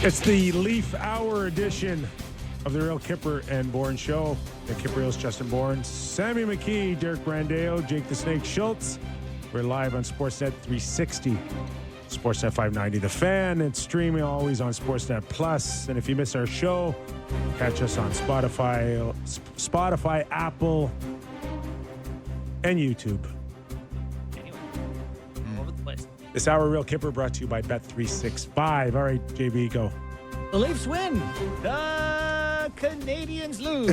It's the Leaf Hour edition of the Real Kipper and Bourne Show. The Kypreos, Justin Bourne, Sammy McKee, Derek Brandeo, Jake the Snake Schultz. We're live on Sportsnet 360, Sportsnet 590 The Fan, and streaming always on Sportsnet Plus. And if you miss our show, catch us on Spotify, Apple, and YouTube. Anyway, all over the place. This hour, Real Kipper, brought to you by Bet365. All right, JB, go. The Leafs win. The Canadians lose.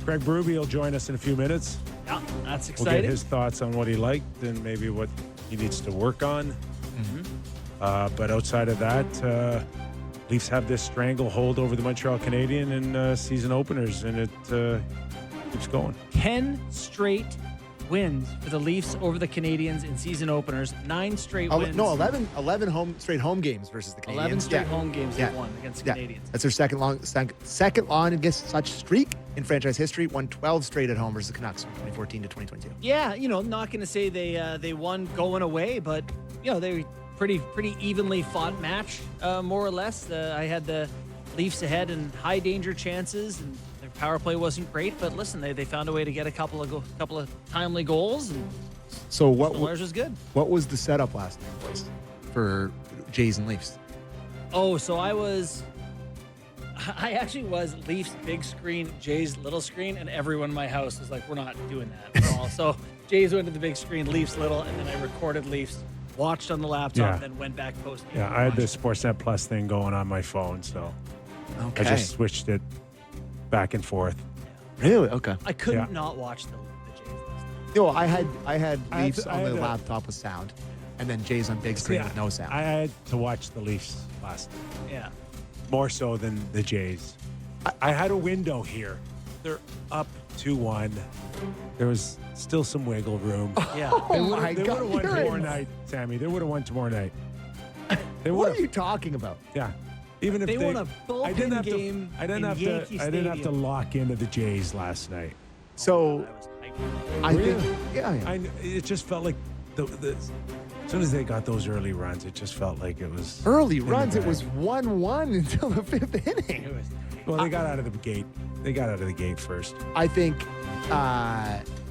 Greg Berube will join us in a few minutes. Yeah, that's We'll exciting. get his thoughts on what he liked and maybe what he needs to work on. But outside of that, Leafs have this stranglehold over the Montreal Canadiens in season openers, and it keeps going. 10 straight wins for the Leafs over the Canadians in season openers. 9 straight wins. No, 11 straight home games versus the Canadians. 11 straight home games they've won against the Canadians. That's their second longest such streak in franchise history. Won 12 straight at home versus the Canucks from 2014 to 2022. Yeah, not going to say they won going away, but they pretty evenly fought match, more or less. I had the Leafs ahead in high danger chances, and their power play wasn't great. But listen, they found a way to get a couple of timely goals, and So what theirs was good. What was the setup last night, boys, for Jays and Leafs? Oh, so I actually was Leafs big screen, Jays little screen, and everyone in my house was like, we're not doing that at all. So Jays went to the big screen, Leafs little, and then I recorded Leafs, watched on the laptop, and then went back post. Yeah, I had the Sportsnet Plus thing going on my phone, so I just switched it back and forth. Really? Okay. I couldn't not watch the Jays last night. No, I had I Leafs had on the to- laptop with sound, and then Jays on big screen Yeah, with no sound. I had to watch the Leafs last night, Yeah. more so than the Jays. I had a window here. They're up 2-1. There was still some wiggle room. Yeah. Oh They my would God! have won you're tomorrow in- night, Sammy. They would have won tomorrow night. They What would are you talking about? Yeah. Even if They won a I didn't bullpen have game to. I didn't in have Yankee to. I didn't have to Stadium. lock into the Jays last night. So I was hyped. I Really? think, yeah. It just felt like as soon as they got those early runs, it just felt like it was Early in the runs, it bag. was 1-1 until the 5th inning. It was Well, they got out of the gate. They got out of the gate first. I think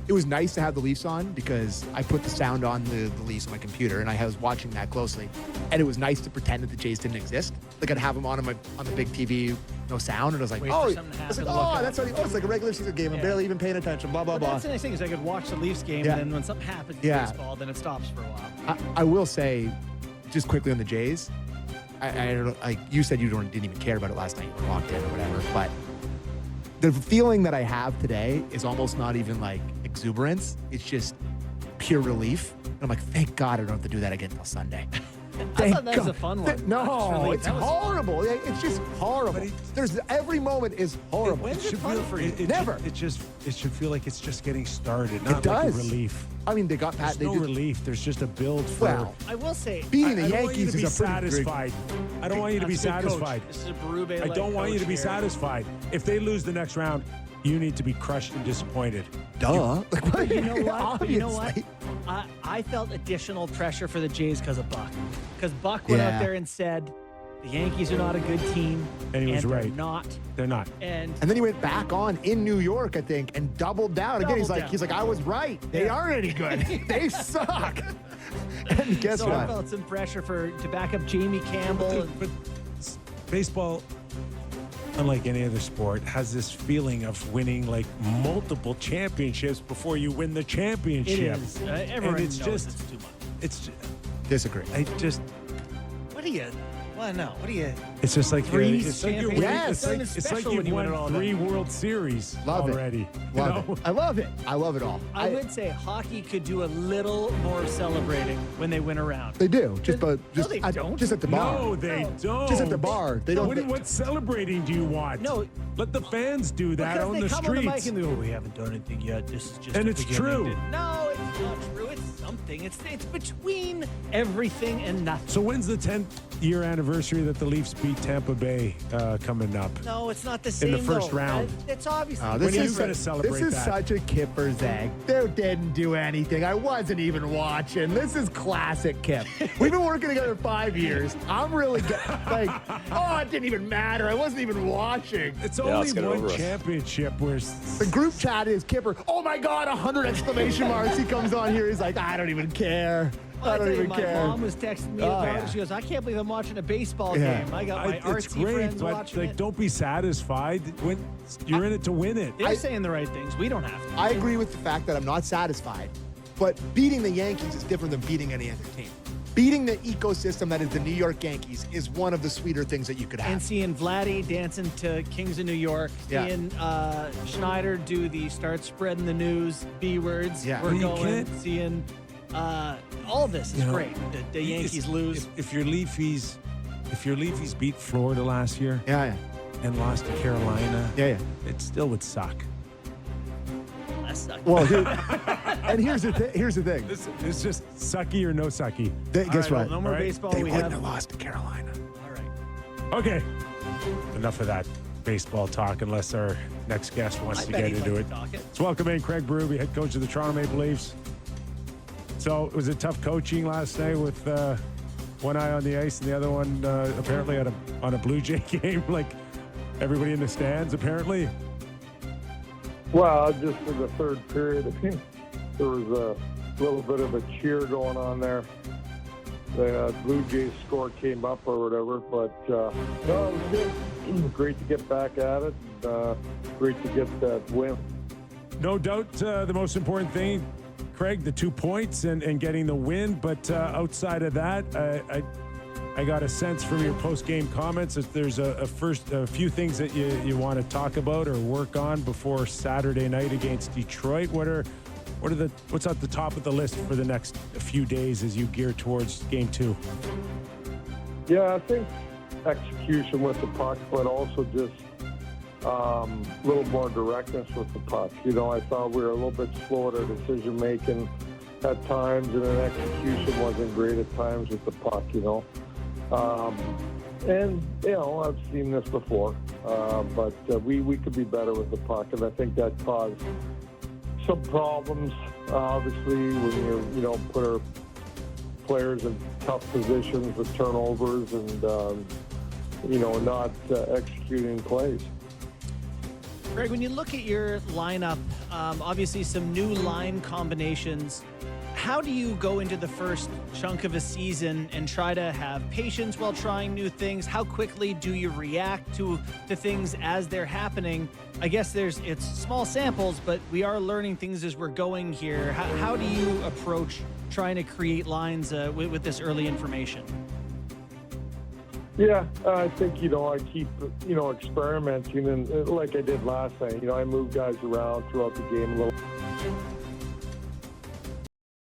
it was nice to have the Leafs on because I put the sound on the Leafs on my computer and I was watching that closely. And it was nice to pretend that the Jays didn't exist. Like I'd have them on the big TV, no sound, and I was like, Wait for oh, something to I was like, happen to look oh, up. that's it's like a regular season game. I'm Yeah. barely even paying attention. Blah blah But blah. that's the nice thing is I could watch the Leafs game, Yeah. and then when something happens in Yeah. baseball, then it stops for a while. I will say, just quickly on the Jays, I don't know, like you said, didn't even care about it last night. You were locked in or whatever, but the feeling that I have today is almost not even like exuberance. It's just pure relief. And I'm like, thank God I don't have to do that again until Sunday. I thought that was a fun one. No, Relief. it's That was fun. horrible. It's just horrible. But There's every moment is horrible. When's it fun for you? Never. It should feel like it's just getting started. Not It does. like a relief. I mean, they got There's Pat. They no did relief. There's just a build for. well. I will say, Beating the I don't want you Yankees to be is a pretty big. satisfied. I don't want you to be that's a good coach. satisfied. This is a Berube. I don't want you to be satisfied. If they lose the next round, you need to be crushed and disappointed. Duh. Like, what? You know what? But you know what? Obviously. I felt additional pressure for the Jays because of Buck. Because Buck went out Yeah. there and said, the Yankees are not a good team. And he was they're right. not. They're not. And And then he went back on in New York, I think, and doubled down. Again, Doubled down. he's like, I was right. They aren't any good. They suck. And guess so I what? felt some pressure to back up Jamie Campbell. But baseball, unlike any other sport, has this feeling of winning like multiple championships before you win the It championship. is. Everyone it's knows just- it's too much. It's Disagree. What do you? Well, no. What do you? it's just like Three it's like you're champions. winning- Yes. it's like, It's it's like special when you've you win it won all 3 then. World Series Love it. already. Love you it. I love it. I love it all. I would say hockey could do a little more celebrating when they win a round. They do. Just they don't. just at the bar. No, they don't. Just at the bar. They don't. What celebrating do you want? No. Let the fans do that Because on they the come on the mic streets. and they go, we haven't done anything yet. This is just And the it's beginning." true. No, it's not true. It's something. It's between everything and nothing. So when's the 10th year anniversary anniversary that the Leafs beat Tampa Bay coming up. No, it's not the same. In the first though. round. It's obviously. This When are is you gonna celebrate This is that? such a Kipper's egg. Dude didn't do anything. I wasn't even watching. This is classic Kip. We've been working together 5 years. I'm really like, oh, it didn't even matter. I wasn't even watching. It's let's only get it one over with. championship where The group chat is Kipper. Oh my God, 100 exclamation marks. He comes on here. He's like, I don't even care. I don't even my care. mom was texting me Oh, about yeah. it. She goes, I can't believe I'm watching a baseball Yeah. game. I got my it's artsy great, friends but watching like, it. don't be satisfied when you're in it to win it. They're saying the right things. We don't have to. I agree with the fact that I'm not satisfied, but beating the Yankees is different than beating any other team. Beating the ecosystem that is the New York Yankees is one of the sweeter things that you could have. And seeing Vladdy dancing to Kings of New York, Yeah. seeing Schneider do the start spreading the news, B words. Yeah. We're Well, you going, can't- seeing all this is You know, great. The Yankees lose. If your Leafs beat Florida last year Yeah. and lost to Carolina, Yeah. it still would suck. That sucks. Well, and here's the thing. It's just sucky or no sucky. Guess All right, what? well, no more All right. baseball. They we wouldn't have. have lost to Carolina. All right. Okay, enough of that baseball talk unless our next guest wants I to bet get he'd into like it. to talk it. Let's welcome in Craig Berube, head coach of the Toronto Maple Leafs. So it was a tough coaching last night with one eye on the ice and the other one apparently on a Blue Jay game, like everybody in the stands apparently. Well, just for the third period, I think there was a little bit of a cheer going on there. The Blue Jays score came up or whatever, but no, it was good. Great to get back at it. Great to get that win. No doubt the most important thing, Craig, the 2 points and getting the win. But outside of that, I got a sense from your post-game comments that there's a few things that you want to talk about or work on before Saturday night against Detroit. What's at the top of the list for the next few days as you gear towards Game 2? Yeah, I think execution with the puck, but also just a little more directness with the puck. You know, I thought we were a little bit slow at our decision making at times, and then execution wasn't great at times with the puck. You know, and you know I've seen this before, but we could be better with the puck, and I think that caused some problems. Obviously, when you put our players in tough positions with turnovers and not executing plays. Greg, when you look at your lineup, obviously some new line combinations, how do you go into the first chunk of a season and try to have patience while trying new things? How quickly do you react to things as they're happening? I guess it's small samples, but we are learning things as we're going here. How do you approach trying to create lines with this early information? Yeah, I think, I keep, experimenting, and like I did last night, I move guys around throughout the game a little.